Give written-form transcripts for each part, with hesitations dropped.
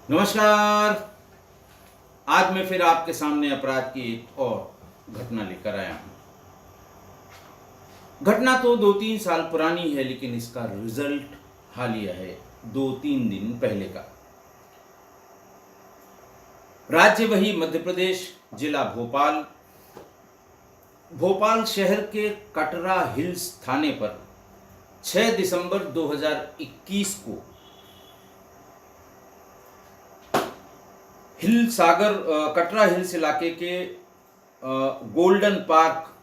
नमस्कार। आज मैं फिर आपके सामने अपराध की एक और घटना लेकर आया हूं। घटना तो 2-3 साल पुरानी है, लेकिन इसका रिजल्ट हालिया है, 2-3 दिन पहले का। राज्य वही मध्य प्रदेश, जिला भोपाल। भोपाल शहर के कटरा हिल्स थाने पर 6 दिसंबर 2021 को कटरा हिल्स इलाके के गोल्डन पार्क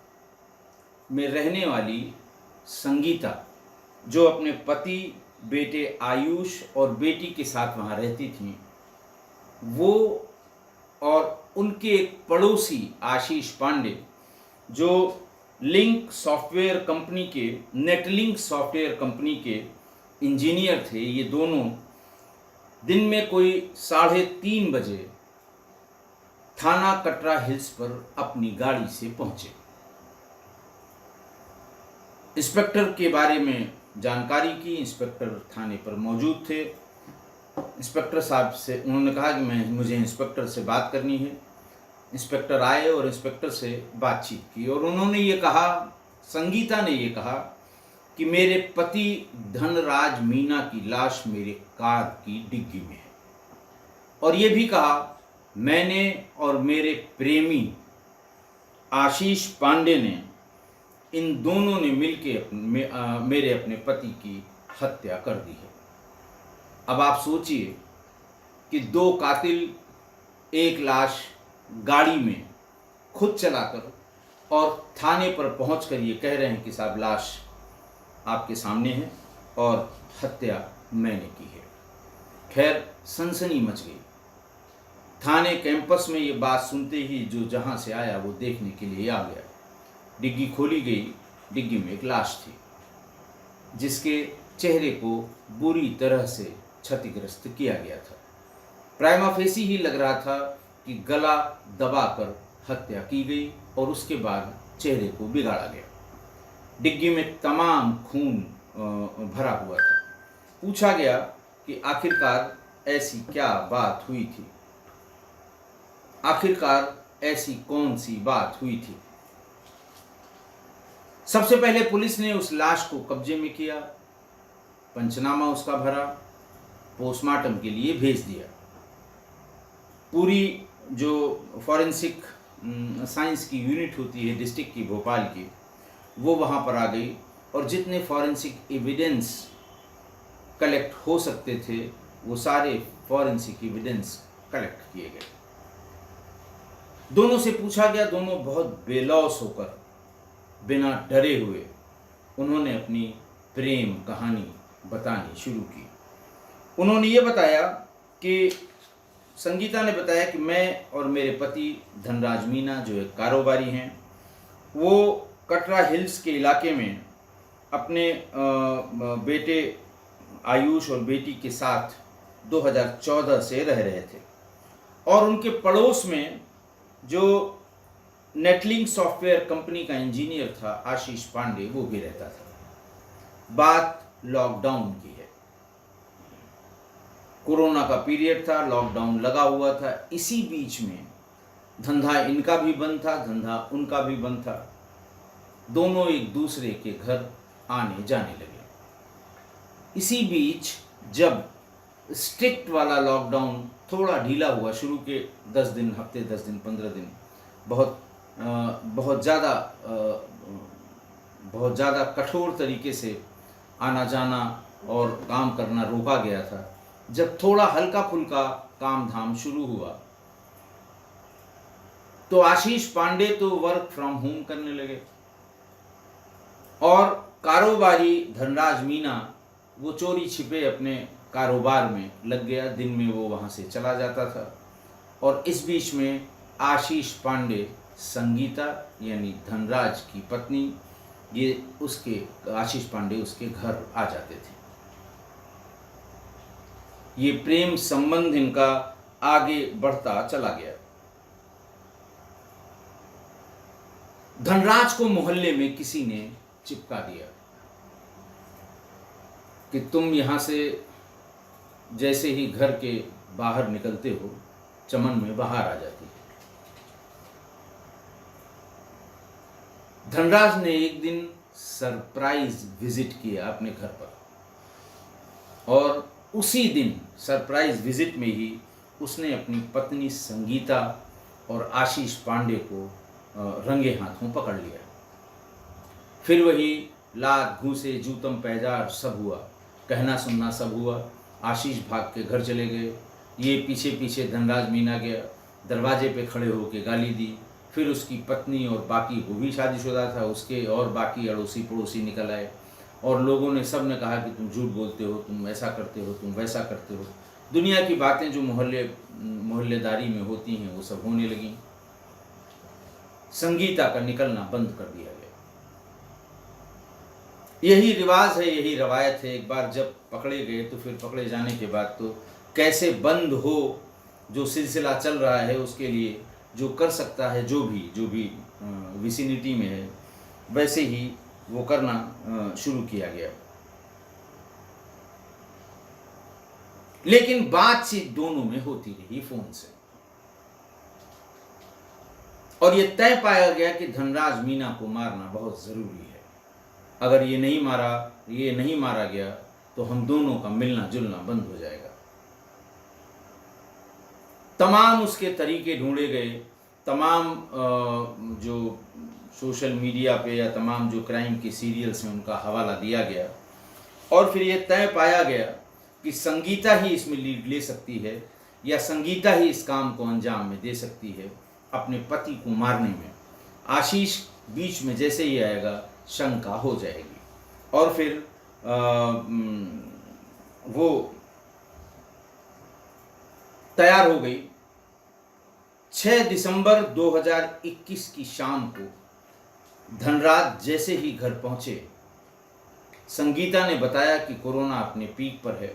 में रहने वाली संगीता, जो अपने पति, बेटे आयुष और बेटी के साथ वहाँ रहती थी, वो और उनके एक पड़ोसी आशीष पांडे, जो नेटलिंक सॉफ्टवेयर कंपनी के इंजीनियर थे, ये दोनों दिन में कोई 3:30 बजे थाना कटरा हिल्स पर अपनी गाड़ी से पहुंचे। इंस्पेक्टर के बारे में जानकारी की। इंस्पेक्टर थाने पर मौजूद थे। इंस्पेक्टर साहब से उन्होंने कहा कि मुझे इंस्पेक्टर से बात करनी है। इंस्पेक्टर आए और इंस्पेक्टर से बातचीत की, और उन्होंने ये कहा, संगीता ने ये कहा कि मेरे पति धनराज मीना की लाश मेरे कार की डिग्गी में है, और ये भी कहा मैंने और मेरे प्रेमी आशीष पांडे ने, इन दोनों ने मिलकर मेरे अपने पति की हत्या कर दी है। अब आप सोचिए कि 2 कातिल एक लाश गाड़ी में खुद चलाकर और थाने पर पहुंचकर ये कह रहे हैं कि साहब लाश आपके सामने है और हत्या मैंने की है। खैर, सनसनी मच गई। थाने कैंपस में ये बात सुनते ही जो जहां से आया वो देखने के लिए आ गया। डिग्गी खोली गई। डिग्गी में एक लाश थी, जिसके चेहरे को बुरी तरह से क्षतिग्रस्त किया गया था। प्राइमा फेसी ही लग रहा था कि गला दबाकर हत्या की गई और उसके बाद चेहरे को बिगाड़ा गया। डिग्गी में तमाम खून भरा हुआ था। पूछा गया कि आखिरकार ऐसी क्या बात हुई थी, आखिरकार ऐसी कौन सी बात हुई थी। सबसे पहले पुलिस ने उस लाश को कब्जे में किया, पंचनामा उसका भरा, पोस्टमार्टम के लिए भेज दिया। पूरी जो फॉरेंसिक साइंस की यूनिट होती है डिस्ट्रिक्ट की, भोपाल की, वो वहाँ पर आ गई और जितने फॉरेंसिक एविडेंस कलेक्ट हो सकते थे वो सारे फॉरेंसिक एविडेंस कलेक्ट किए गए। दोनों से पूछा गया। दोनों बहुत बेलौस होकर, बिना डरे हुए, उन्होंने अपनी प्रेम कहानी बतानी शुरू की। उन्होंने ये बताया कि संगीता ने बताया कि मैं और मेरे पति धनराज मीना, जो एक कारोबारी हैं, वो कटरा हिल्स के इलाके में अपने बेटे आयुष और बेटी के साथ 2014 से रह रहे थे, और उनके पड़ोस में जो नेटलिंक सॉफ्टवेयर कंपनी का इंजीनियर था आशीष पांडे, वो भी रहता था। बात लॉकडाउन की है। कोरोना का पीरियड था, लॉकडाउन लगा हुआ था। इसी बीच में धंधा इनका भी बंद था, धंधा उनका भी बंद था। दोनों एक दूसरे के घर आने जाने लगे। इसी बीच जब स्ट्रिक्ट वाला लॉकडाउन थोड़ा ढीला हुआ, शुरू के 10 दिन, हफ्ते 10 दिन, 15 दिन बहुत ज़्यादा कठोर तरीके से आना जाना और काम करना रोका गया था। जब थोड़ा हल्का फुल्का काम धाम शुरू हुआ तो आशीष पांडे तो वर्क फ्रॉम होम करने लगे, और कारोबारी धनराज मीना वो चोरी छिपे अपने कारोबार में लग गया। दिन में वो वहाँ से चला जाता था, और इस बीच में आशीष पांडे, संगीता यानी धनराज की पत्नी, आशीष पांडे उसके घर आ जाते थे। ये प्रेम संबंध इनका आगे बढ़ता चला गया। धनराज को मोहल्ले में किसी ने चिपका दिया कि तुम यहाँ से जैसे ही घर के बाहर निकलते हो चमन में बहार आ जाती है। धनराज ने एक दिन सरप्राइज विजिट किया अपने घर पर, और उसी दिन सरप्राइज विजिट में ही उसने अपनी पत्नी संगीता और आशीष पांडे को रंगे हाथों पकड़ लिया। फिर वही लात घूसे जूतम पैजार सब हुआ, कहना सुनना सब हुआ। आशीष भाग के घर चले गए, ये पीछे पीछे धनराज मीना गया, दरवाजे पे खड़े होकर गाली दी। फिर उसकी पत्नी और बाकी, वो भी शादीशुदा था, उसके और बाकी अड़ोसी पड़ोसी निकल आए, और लोगों ने सब ने कहा कि तुम झूठ बोलते हो, तुम ऐसा करते हो, तुम वैसा करते हो। दुनिया की बातें जो मोहल्लेदारी में होती हैं वो सब होने लगी। संगीता का निकलना बंद कर दिया गया। यही रिवाज है, यही रवायत है। एक बार जब पकड़े गए तो फिर पकड़े जाने के बाद तो कैसे बंद हो जो सिलसिला चल रहा है, उसके लिए जो कर सकता है, जो भी विसिनिटी में है, वैसे ही वो करना शुरू किया गया। लेकिन बातचीत दोनों में होती रही फोन से, और ये तय पाया गया कि धनराज मीना को मारना बहुत जरूरी है। अगर ये नहीं मारा गया तो हम दोनों का मिलना जुलना बंद हो जाएगा। तमाम उसके तरीके ढूंढे गए, तमाम जो सोशल मीडिया पे या तमाम जो क्राइम के सीरियल्स हैं उनका हवाला दिया गया, और फिर ये तय पाया गया कि संगीता ही इसमें लीड ले सकती है, या संगीता ही इस काम को अंजाम में दे सकती है अपने पति को मारने में। आशीष बीच में जैसे ही आएगा शंका हो जाएगी, और फिर वो तैयार हो गई। 6 दिसंबर 2021 की शाम को धनराज जैसे ही घर पहुंचे, संगीता ने बताया कि कोरोना अपने पीक पर है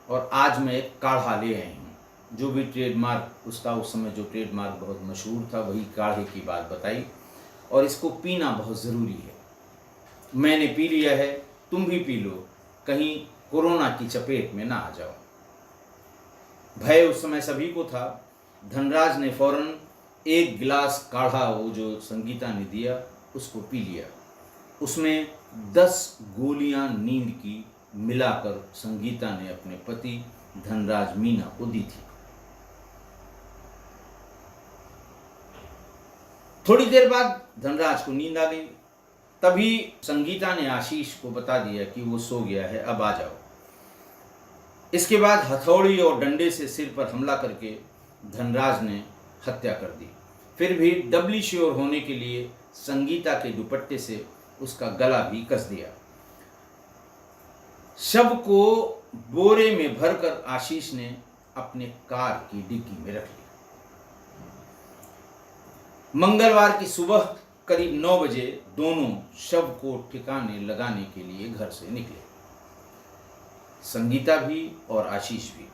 और आज मैं एक काढ़ा ले आई हूँ। जो भी ट्रेडमार्क उसका उस समय जो ट्रेडमार्क बहुत मशहूर था, वही काढ़े की बात बताई, और इसको पीना बहुत ज़रूरी है। मैंने पी लिया है, तुम भी पी लो, कहीं कोरोना की चपेट में ना आ जाओ। भय उस समय सभी को था। धनराज ने फौरन एक गिलास काढ़ा, वो जो संगीता ने दिया, उसको पी लिया। उसमें 10 गोलियां नींद की मिलाकर संगीता ने अपने पति धनराज मीना को दी थी। थोड़ी देर बाद धनराज को नींद आ गई। तभी संगीता ने आशीष को बता दिया कि वो सो गया है, अब आ जाओ। इसके बाद हथौड़ी और डंडे से सिर पर हमला करके धनराज ने हत्या कर दी। फिर भी डबली श्योर होने के लिए संगीता के दुपट्टे से उसका गला भी कस दिया। शव को बोरे में भरकर आशीष ने अपने कार की डिग्गी में रख लिया। मंगलवार की सुबह करीब 9 बजे दोनों शव को ठिकाने लगाने के लिए घर से निकले, संगीता भी और आशीष भी।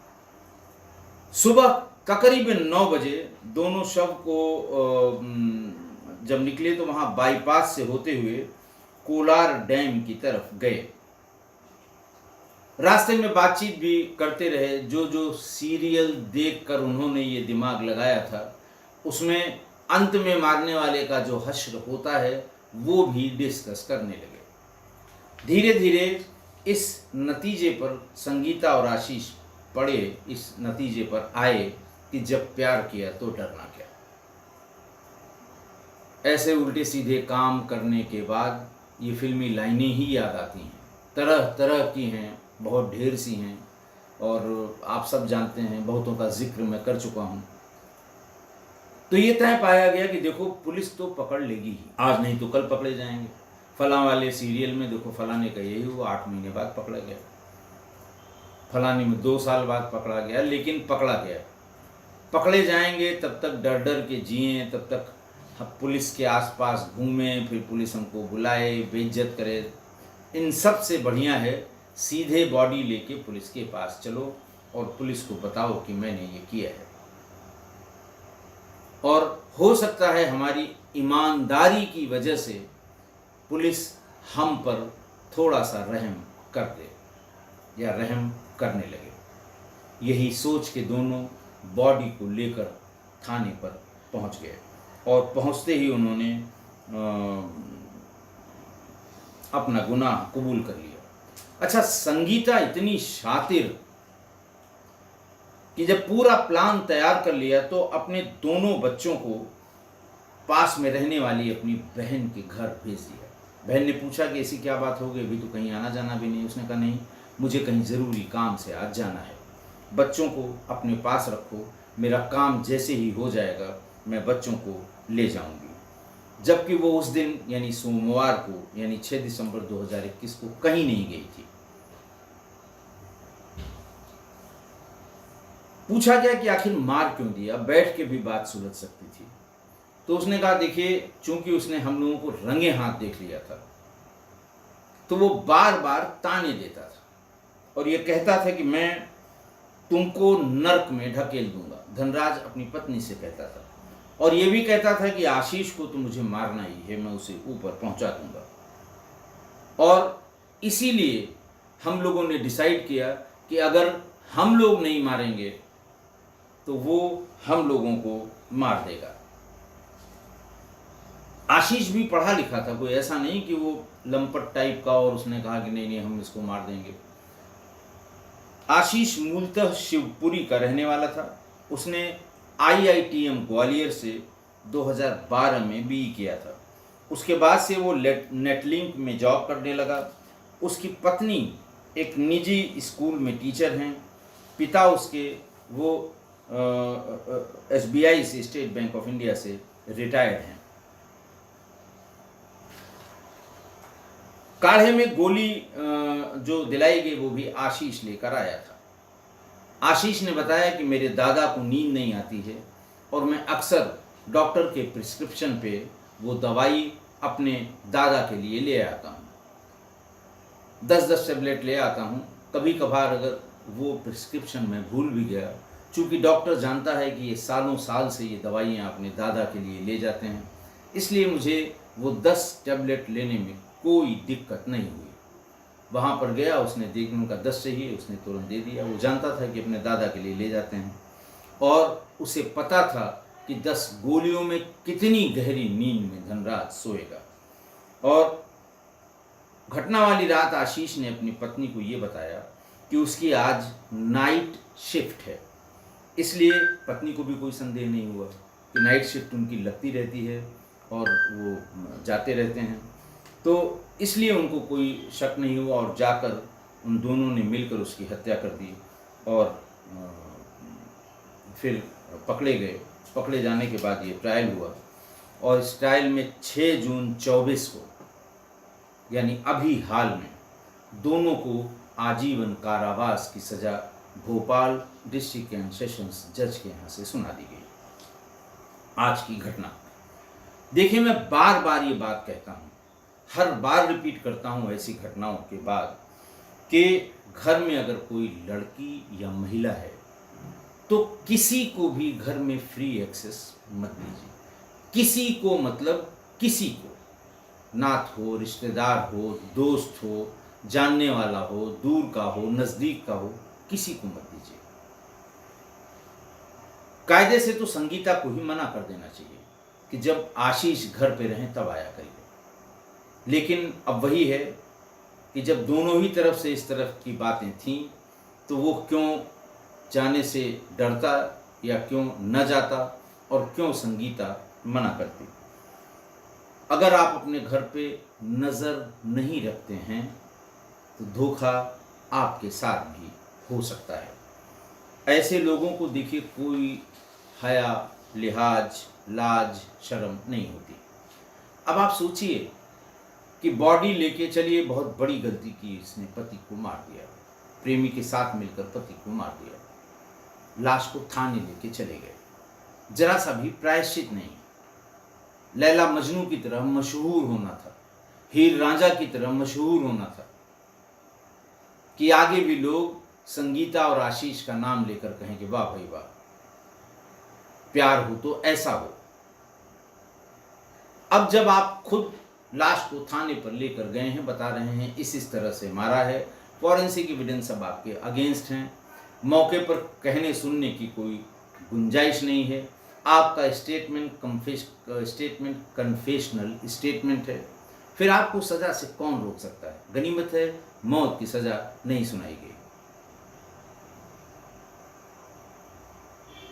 सुबह तकरीबन 9 बजे दोनों शव को जब निकले तो वहां बाईपास से होते हुए कोलार डैम की तरफ गए। रास्ते में बातचीत भी करते रहे। जो जो सीरियल देखकर उन्होंने ये दिमाग लगाया था, उसमें अंत में मारने वाले का जो हश्र होता है वो भी डिस्कस करने लगे। धीरे धीरे इस नतीजे पर संगीता और आशीष इस नतीजे पर आए कि जब प्यार किया तो डरना क्या। ऐसे उल्टे सीधे काम करने के बाद ये फिल्मी लाइनें ही याद आती हैं। तरह तरह की हैं, बहुत ढेर सी हैं, और आप सब जानते हैं, बहुतों का जिक्र मैं कर चुका हूँ। तो ये तय पाया गया कि देखो पुलिस तो पकड़ लेगी ही, आज नहीं तो कल पकड़े जाएंगे। फलां वाले सीरियल में देखो फलाने का यही हुआ, 8 महीने बाद पकड़ा गया, फलाने में 2 साल बाद पकड़ा गया, लेकिन पकड़ा गया। पकड़े जाएंगे तब तक डर डर के जिए, तब तक पुलिस के आसपास घूमें, फिर पुलिस हमको बुलाए, बेइज्जत करे। इन सब से बढ़िया है सीधे बॉडी लेके पुलिस के पास चलो और पुलिस को बताओ कि मैंने ये किया है, और हो सकता है हमारी ईमानदारी की वजह से पुलिस हम पर थोड़ा सा रहम कर दे या रहम करने लगे। यही सोच के दोनों बॉडी को लेकर थाने पर पहुंच गए और पहुंचते ही उन्होंने अपना गुनाह कबूल कर लिया। अच्छा, संगीता इतनी शातिर कि जब पूरा प्लान तैयार कर लिया तो अपने दोनों बच्चों को पास में रहने वाली अपनी बहन के घर भेज दिया। बहन ने पूछा कि ऐसी क्या बात हो गई, अभी तो कहीं आना जाना भी नहीं। उसने कहा नहीं, मुझे कहीं ज़रूरी काम से आज जाना है, बच्चों को अपने पास रखो, मेरा काम जैसे ही हो जाएगा मैं बच्चों को ले जाऊंगी। जबकि वो उस दिन यानी सोमवार को यानी 6 दिसंबर 2021 को कहीं नहीं गई थी। पूछा गया कि आखिर मार क्यों दिया, बैठ के भी बात सुलझ सकती थी। तो उसने कहा देखिए, चूंकि उसने हम लोगों को रंगे हाथ देख लिया था तो वो बार बार ताने देता था और ये कहता था कि मैं तुमको नर्क में ढकेल दूंगा। धनराज अपनी पत्नी से कहता था और ये भी कहता था कि आशीष को तो मुझे मारना ही है, मैं उसे ऊपर पहुंचा दूंगा। और इसीलिए हम लोगों ने डिसाइड किया कि अगर हम लोग नहीं मारेंगे तो वो हम लोगों को मार देगा। आशीष भी पढ़ा लिखा था, कोई ऐसा नहीं कि वो लंपट टाइप का, और उसने कहा कि नहीं हम इसको मार देंगे। आशीष मूलतः शिवपुरी का रहने वाला था। उसने IITM ग्वालियर से 2012 में BE किया था। उसके बाद से वो नेटलिंक में जॉब करने लगा। उसकी पत्नी एक निजी स्कूल में टीचर हैं। पिता उसके वो SBI से, स्टेट बैंक ऑफ इंडिया से रिटायर्ड हैं। काढ़े में गोली जो दिलाई गई वो भी आशीष लेकर आया था। आशीष ने बताया कि मेरे दादा को नींद नहीं आती है और मैं अक्सर डॉक्टर के प्रिस्क्रिप्शन पे वो दवाई अपने दादा के लिए ले आता हूँ। 10-10 टेबलेट ले आता हूँ। कभी कभार अगर वो प्रिस्क्रिप्शन में भूल भी गया, चूँकि डॉक्टर जानता है कि ये सालों साल से ये दवाइयाँ अपने दादा के लिए ले जाते हैं, इसलिए मुझे वो 10 टेबलेट लेने में कोई दिक्कत नहीं हुई। वहाँ पर गया, उसने देखने, उनका 10 चाहिए, उसने तुरंत दे दिया। वो जानता था कि अपने दादा के लिए ले जाते हैं और उसे पता था कि 10 गोलियों में कितनी गहरी नींद में धनराज सोएगा। और घटना वाली रात आशीष ने अपनी पत्नी को ये बताया कि उसकी आज नाइट शिफ्ट है, इसलिए पत्नी को भी कोई संदेह नहीं हुआ कि नाइट शिफ्ट उनकी लगती रहती है और वो जाते रहते हैं, तो इसलिए उनको कोई शक नहीं हुआ और जाकर उन दोनों ने मिलकर उसकी हत्या कर दी और फिर पकड़े गए। पकड़े जाने के बाद ये ट्रायल हुआ और इस ट्रायल में 6 जून 24 को यानी अभी हाल में दोनों को आजीवन कारावास की सज़ा भोपाल डिस्ट्रिक्ट एंड सेशंस जज के यहाँ से सुना दी गई। आज की घटना देखिए, मैं बार बार ये बात कहता हूँ, हर बार रिपीट करता हूँ ऐसी घटनाओं के बाद कि घर में अगर कोई लड़की या महिला है तो किसी को भी घर में फ्री एक्सेस मत दीजिए। किसी को मतलब किसी को, नात हो, रिश्तेदार हो, दोस्त हो, जानने वाला हो, दूर का हो, नज़दीक का हो, किसी को मत दीजिए। कायदे से तो संगीता को ही मना कर देना चाहिए कि जब आशीष घर पे रहें तब आया करिए, लेकिन अब वही है कि जब दोनों ही तरफ से इस तरफ की बातें थीं तो वो क्यों जाने से डरता या क्यों न जाता और क्यों संगीता मना करती। अगर आप अपने घर पे नज़र नहीं रखते हैं तो धोखा आपके साथ भी हो सकता है। ऐसे लोगों को देखिए कोई हया, लिहाज, लाज, शर्म नहीं होती। अब आप सोचिए कि बॉडी लेके चलिए, बहुत बड़ी गलती की इसने, पति को मार दिया, प्रेमी के साथ मिलकर पति को मार दिया, लाश को थाने लेके चले गए, जरा सा भी प्रायश्चित नहीं। लैला मजनू की तरह मशहूर होना था, हीर रांझा की तरह मशहूर होना था कि आगे भी लोग संगीता और आशीष का नाम लेकर कहें कि वाह भाई वाह, प्यार हो तो ऐसा हो। अब जब आप खुद लाश को थाने पर लेकर गए हैं, बता रहे हैं इस तरह से मारा है, फॉरेंसिक एविडेंस सब आपके अगेंस्ट हैं, मौके पर कहने सुनने की कोई गुंजाइश नहीं है। आपका स्टेटमेंट कन्फेशनल स्टेटमेंट है। फिर आपको सज़ा से कौन रोक सकता है? गनीमत है मौत की सज़ा नहीं सुनाई गई।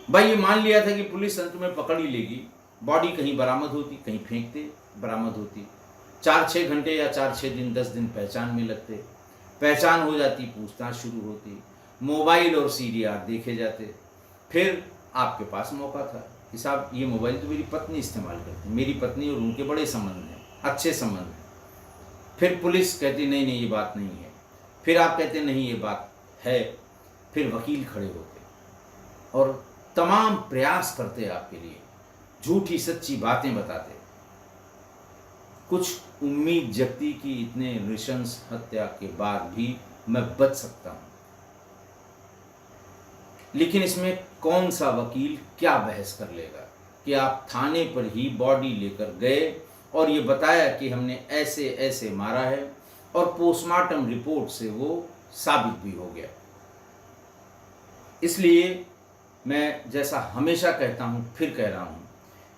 भाई ये मान लिया था कि पुलिस अंत में पकड़ ही लेगी, बॉडी कहीं बरामद होती, कहीं फेंकते, बरामद होती, 4-6 घंटे या 4-6 दिन 10 दिन पहचान में लगते, पहचान हो जाती, पूछताछ शुरू होती, मोबाइल और सीडीआर देखे जाते। फिर आपके पास मौका था कि साहब ये मोबाइल तो मेरी पत्नी इस्तेमाल करती, मेरी पत्नी और उनके बड़े संबंध हैं, अच्छे संबंध हैं। फिर पुलिस कहती नहीं नहीं ये बात नहीं है, फिर आप कहते नहीं ये बात है, फिर वकील खड़े होते और तमाम प्रयास करते आपके लिए, झूठी सच्ची बातें बताते। कुछ उम्मीद जगती कि इतने नृशंस हत्या के बाद भी मैं बच सकता हूं, लेकिन इसमें कौन सा वकील क्या बहस कर लेगा कि आप थाने पर ही बॉडी लेकर गए और ये बताया कि हमने ऐसे ऐसे मारा है और पोस्टमार्टम रिपोर्ट से वो साबित भी हो गया। इसलिए मैं जैसा हमेशा कहता हूं फिर कह रहा हूं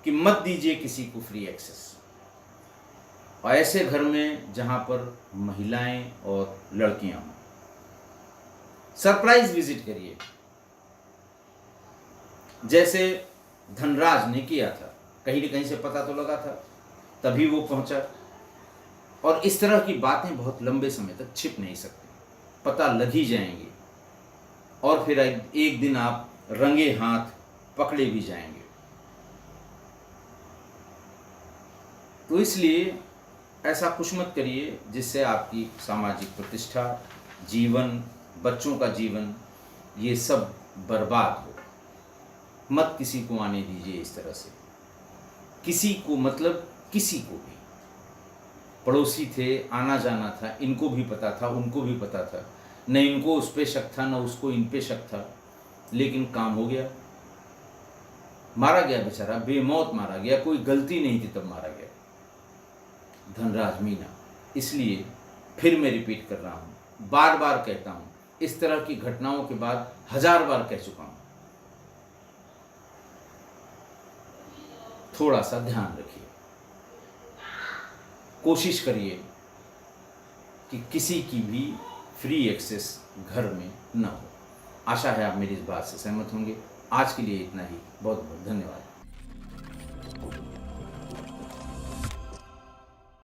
कि मत दीजिए किसी को फ्री एक्सेस, और ऐसे घर में जहां पर महिलाएं और लड़कियां हों। सरप्राइज विजिट करिए, जैसे धनराज ने किया था, कहीं न कहीं से पता तो लगा था, तभी वो पहुंचा। और इस तरह की बातें बहुत लंबे समय तक छिप नहीं सकती, पता लग ही जाएंगी और फिर एक दिन आप रंगे हाथ पकड़े भी जाएंगे। तो इसलिए ऐसा कुछ मत करिए जिससे आपकी सामाजिक प्रतिष्ठा, जीवन, बच्चों का जीवन, ये सब बर्बाद हो। मत किसी को आने दीजिए इस तरह से, किसी को मतलब किसी को भी। पड़ोसी थे, आना जाना था, इनको भी पता था, उनको भी पता था, न इनको उस पे शक था न उसको इन पे शक था, लेकिन काम हो गया, मारा गया बेचारा, बेमौत मारा गया, कोई गलती नहीं थी तब मारा गया, धनराज मीना। इसलिए फिर मैं रिपीट कर रहा हूँ, बार बार कहता हूँ, इस तरह की घटनाओं के बाद 1000 बार कह चुका हूँ, थोड़ा सा ध्यान रखिए, कोशिश करिए कि किसी की भी फ्री एक्सेस घर में न हो। आशा है आप मेरी इस बात से सहमत होंगे। आज के लिए इतना ही, बहुत बहुत धन्यवाद।